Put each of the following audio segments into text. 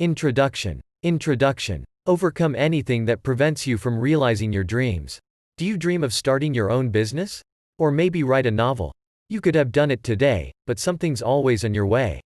Introduction. Introduction. Overcome anything that prevents you from realizing your dreams. Do you dream of starting your own business? Or maybe write a novel? You could have done it today, but something's always on your way.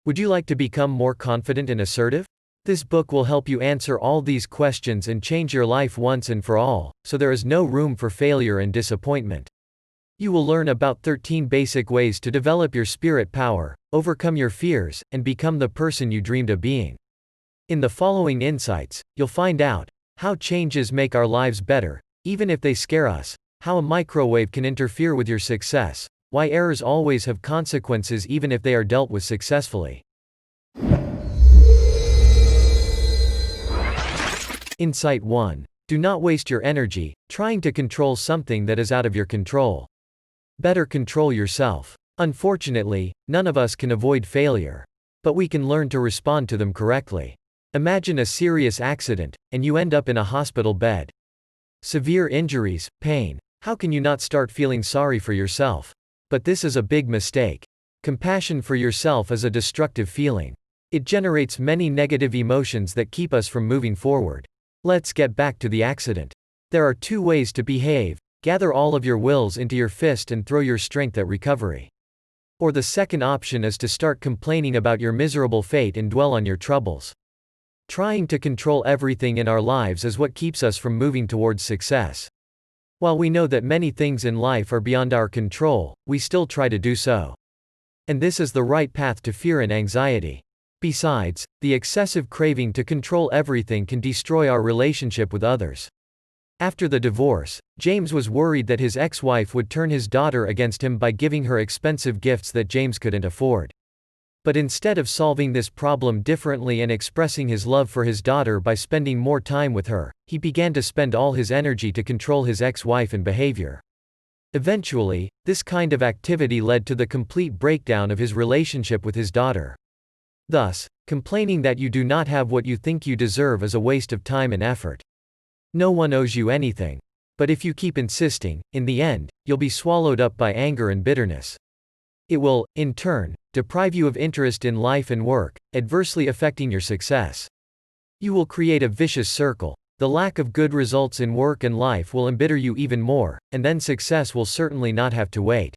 Would you like to become more confident and assertive? This book will help you answer all these questions and change your life once and for all, so there is no room for failure and disappointment. You will learn about 13 basic ways to develop your spirit power, overcome your fears, and become the person you dreamed of being. In the following insights, you'll find out how changes make our lives better, even if they scare us, how a microwave can interfere with your success, why errors always have consequences even if they are dealt with successfully. Insight 1. Do not waste your energy trying to control something that is out of your control. Better control yourself. Unfortunately, none of us can avoid failure. But we can learn to respond to them correctly. Imagine a serious accident, and you end up in a hospital bed. Severe injuries, pain. How can you not start feeling sorry for yourself? But this is a big mistake. Compassion for yourself is a destructive feeling. It generates many negative emotions that keep us from moving forward. Let's get back to the accident. There are 2 ways to behave: gather all of your wills into your fist and throw your strength at recovery. Or the second option is to start complaining about your miserable fate and dwell on your troubles. Trying to control everything in our lives is what keeps us from moving towards success. While we know that many things in life are beyond our control, we still try to do so. And this is the right path to fear and anxiety. Besides, the excessive craving to control everything can destroy our relationship with others. After the divorce, James was worried that his ex-wife would turn his daughter against him by giving her expensive gifts that James couldn't afford. But instead of solving this problem differently and expressing his love for his daughter by spending more time with her, he began to spend all his energy to control his ex-wife and behavior. Eventually, this kind of activity led to the complete breakdown of his relationship with his daughter. Thus, complaining that you do not have what you think you deserve is a waste of time and effort. No one owes you anything. But if you keep insisting, in the end, you'll be swallowed up by anger and bitterness. It will, in turn, deprive you of interest in life and work, adversely affecting your success. You will create a vicious circle. The lack of good results in work and life will embitter you even more, and then success will certainly not have to wait.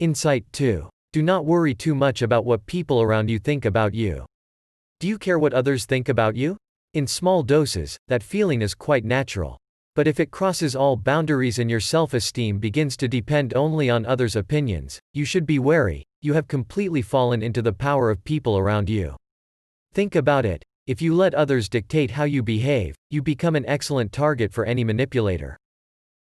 Insight 2. Do not worry too much about what people around you think about you. Do you care what others think about you? In small doses, that feeling is quite natural. But if it crosses all boundaries and your self-esteem begins to depend only on others' opinions, you should be wary. You have completely fallen into the power of people around you. Think about it. If you let others dictate how you behave, you become an excellent target for any manipulator.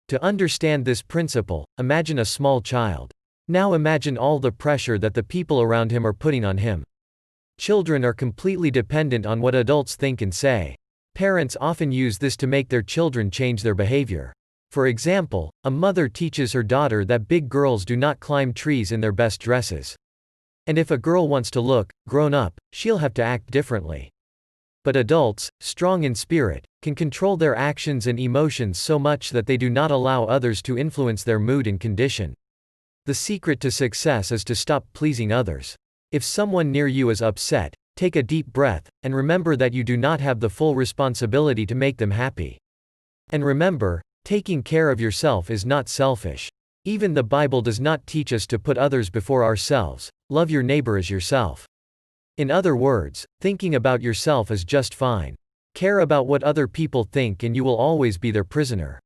To understand this principle, imagine a small child. Now imagine all the pressure that the people around him are putting on him. Children are completely dependent on what adults think and say. Parents often use this to make their children change their behavior. For example, a mother teaches her daughter that big girls do not climb trees in their best dresses. And if a girl wants to look grown up, she'll have to act differently. But adults, strong in spirit, can control their actions and emotions so much that they do not allow others to influence their mood and condition. The secret to success is to stop pleasing others. If someone near you is upset, take a deep breath, and remember that you do not have the full responsibility to make them happy. And remember, taking care of yourself is not selfish. Even the Bible does not teach us to put others before ourselves. Love your neighbor as yourself. In other words, thinking about yourself is just fine. Care about what other people think and you will always be their prisoner.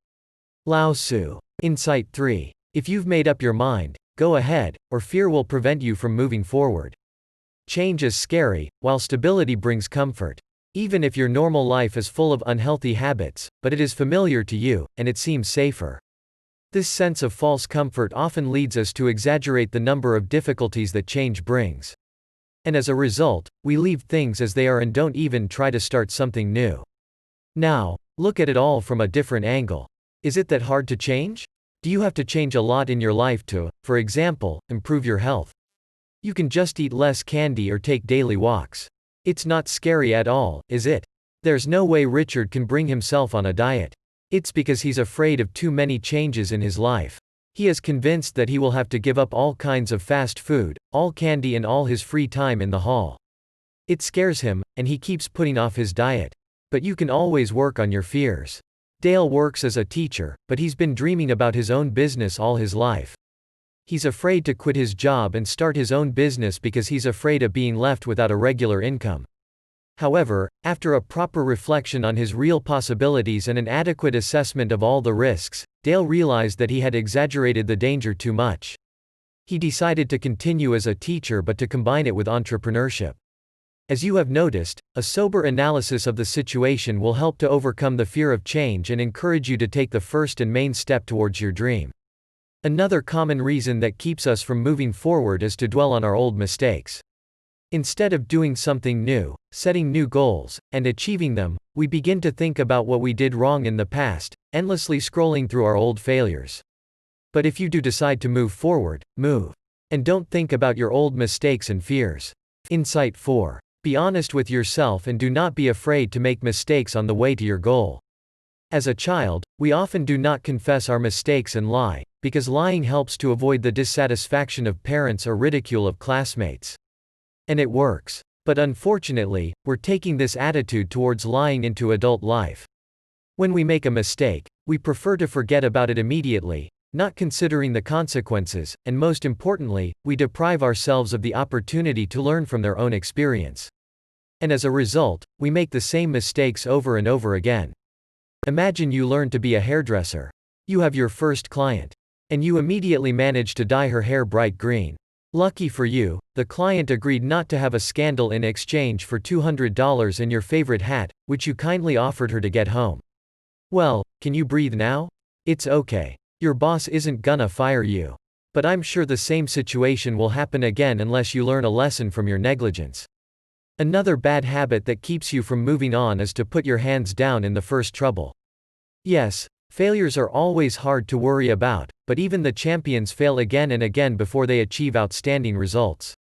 Lao Tzu. Insight 3. If you've made up your mind, go ahead, or fear will prevent you from moving forward. Change is scary, while stability brings comfort. Even if your normal life is full of unhealthy habits, but it is familiar to you, and it seems safer. This sense of false comfort often leads us to exaggerate the number of difficulties that change brings. And as a result, we leave things as they are and don't even try to start something new. Now, look at it all from a different angle. Is it that hard to change? Do you have to change a lot in your life to, for example, improve your health? You can just eat less candy or take daily walks. It's not scary at all, is it? There's no way Richard can bring himself on a diet. It's because he's afraid of too many changes in his life. He is convinced that he will have to give up all kinds of fast food, all candy and all his free time in the hall. It scares him, and he keeps putting off his diet. But you can always work on your fears. Dale works as a teacher, but he's been dreaming about his own business all his life. He's afraid to quit his job and start his own business because he's afraid of being left without a regular income. However, after a proper reflection on his real possibilities and an adequate assessment of all the risks, Dale realized that he had exaggerated the danger too much. He decided to continue as a teacher but to combine it with entrepreneurship. As you have noticed, a sober analysis of the situation will help to overcome the fear of change and encourage you to take the first and main step towards your dream. Another common reason that keeps us from moving forward is to dwell on our old mistakes. Instead of doing something new, setting new goals, and achieving them, we begin to think about what we did wrong in the past, endlessly scrolling through our old failures. But if you do decide to move forward, move. And don't think about your old mistakes and fears. Insight 4. Be honest with yourself and do not be afraid to make mistakes on the way to your goal. As a child, we often do not confess our mistakes and lie, because lying helps to avoid the dissatisfaction of parents or ridicule of classmates. And it works. But unfortunately, we're taking this attitude towards lying into adult life. When we make a mistake, we prefer to forget about it immediately, not considering the consequences, and most importantly, we deprive ourselves of the opportunity to learn from their own experience. And as a result, we make the same mistakes over and over again. Imagine you learn to be a hairdresser. You have your first client. And you immediately manage to dye her hair bright green. Lucky for you, the client agreed not to have a scandal in exchange for $200 and your favorite hat, which you kindly offered her to get home. Well, can you breathe now? It's okay. Your boss isn't gonna fire you. But I'm sure the same situation will happen again unless you learn a lesson from your negligence. Another bad habit that keeps you from moving on is to put your hands down in the first trouble. Yes, failures are always hard to worry about, but even the champions fail again and again before they achieve outstanding results.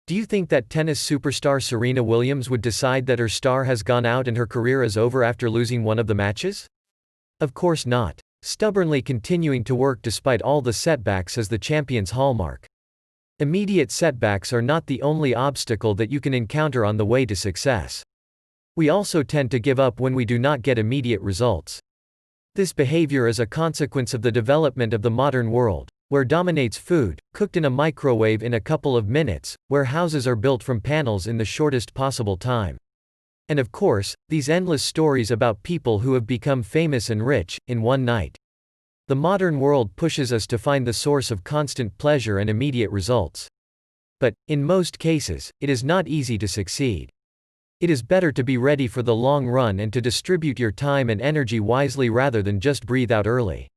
Do you think that tennis superstar Serena Williams would decide that her star has gone out and her career is over after losing one of the matches? Of course not. Stubbornly continuing to work despite all the setbacks is the champion's hallmark. Immediate setbacks are not the only obstacle that you can encounter on the way to success. We also tend to give up when we do not get immediate results. This behavior is a consequence of the development of the modern world, where dominates food, cooked in a microwave in a couple of minutes, where houses are built from panels in the shortest possible time. And of course, these endless stories about people who have become famous and rich, in one night. The modern world pushes us to find the source of constant pleasure and immediate results. But, in most cases, it is not easy to succeed. It is better to be ready for the long run and to distribute your time and energy wisely rather than just breathe out early.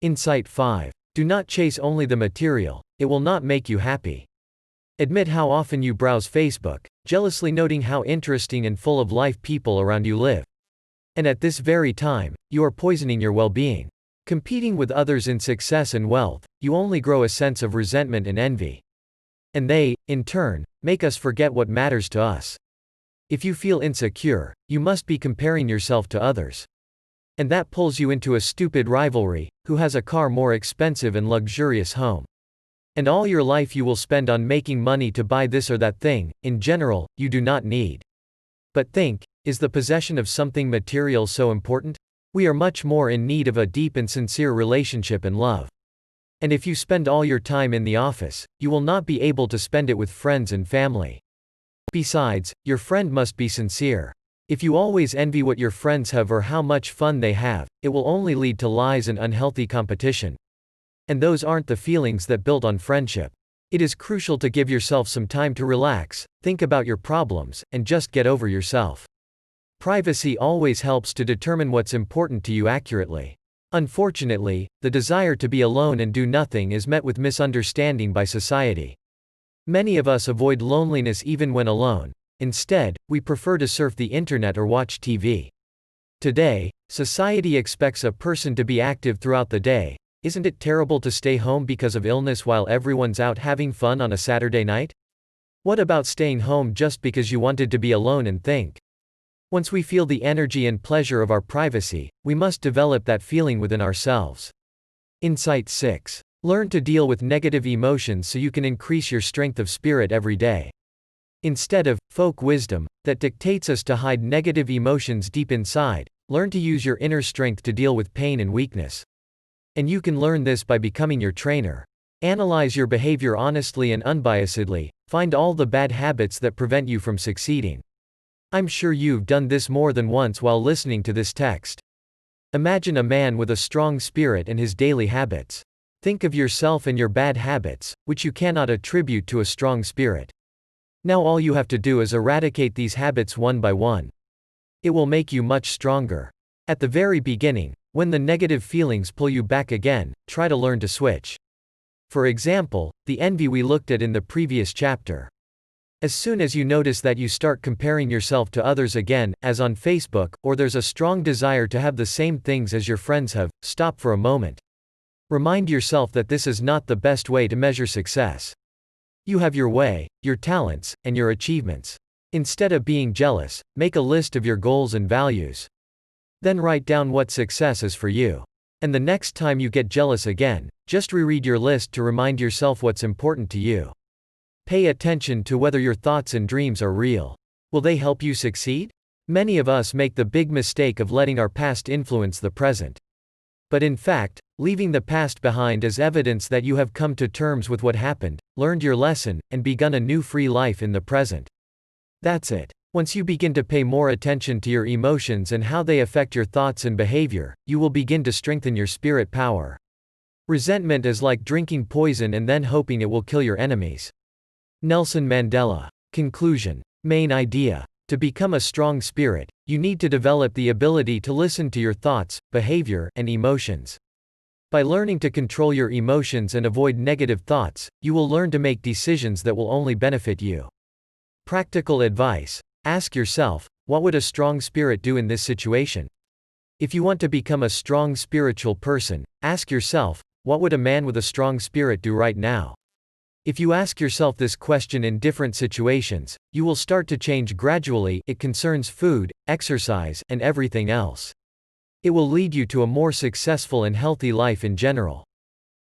Insight 5. Do not chase only the material, it will not make you happy. Admit how often you browse Facebook, jealously noting how interesting and full of life people around you live. And at this very time, you are poisoning your well-being. Competing with others in success and wealth, you only grow a sense of resentment and envy. And they, in turn, make us forget what matters to us. If you feel insecure, you must be comparing yourself to others. And that pulls you into a stupid rivalry, who has a car more expensive and luxurious home. And all your life you will spend on making money to buy this or that thing, in general, you do not need. But think, is the possession of something material so important? We are much more in need of a deep and sincere relationship and love. And if you spend all your time in the office, you will not be able to spend it with friends and family. Besides, your friend must be sincere. If you always envy what your friends have or how much fun they have, it will only lead to lies and unhealthy competition. And those aren't the feelings that build on friendship. It is crucial to give yourself some time to relax, think about your problems, and just get over yourself. Privacy always helps to determine what's important to you accurately. Unfortunately, the desire to be alone and do nothing is met with misunderstanding by society. Many of us avoid loneliness even when alone. Instead, we prefer to surf the internet or watch TV. Today, society expects a person to be active throughout the day. Isn't it terrible to stay home because of illness while everyone's out having fun on a Saturday night? What about staying home just because you wanted to be alone and think? Once we feel the energy and pleasure of our privacy, we must develop that feeling within ourselves. Insight 6. Learn to deal with negative emotions so you can increase your strength of spirit every day. Instead of folk wisdom that dictates us to hide negative emotions deep inside, learn to use your inner strength to deal with pain and weakness. And you can learn this by becoming your trainer. Analyze your behavior honestly and unbiasedly, find all the bad habits that prevent you from succeeding. I'm sure you've done this more than once while listening to this text. Imagine a man with a strong spirit and his daily habits. Think of yourself and your bad habits, which you cannot attribute to a strong spirit. Now all you have to do is eradicate these habits one by one. It will make you much stronger. At the very beginning, when the negative feelings pull you back again, try to learn to switch. For example, the envy we looked at in the previous chapter. As soon as you notice that you start comparing yourself to others again, as on Facebook, or there's a strong desire to have the same things as your friends have, stop for a moment. Remind yourself that this is not the best way to measure success. You have your way, your talents, and your achievements. Instead of being jealous, make a list of your goals and values. Then write down what success is for you. And the next time you get jealous again, just reread your list to remind yourself what's important to you. Pay attention to whether your thoughts and dreams are real. Will they help you succeed? Many of us make the big mistake of letting our past influence the present. But in fact, leaving the past behind is evidence that you have come to terms with what happened, learned your lesson, and begun a new free life in the present. That's it. Once you begin to pay more attention to your emotions and how they affect your thoughts and behavior, you will begin to strengthen your spirit power. Resentment is like drinking poison and then hoping it will kill your enemies. Nelson Mandela. Conclusion. Main idea. To become a strong spirit, you need to develop the ability to listen to your thoughts, behavior, and emotions. By learning to control your emotions and avoid negative thoughts, you will learn to make decisions that will only benefit you. Practical advice. Ask yourself, what would a strong spirit do in this situation? If you want to become a strong spiritual person, ask yourself, what would a man with a strong spirit do right now? If you ask yourself this question in different situations, you will start to change gradually. It concerns food, exercise, and everything else. It will lead you to a more successful and healthy life in general.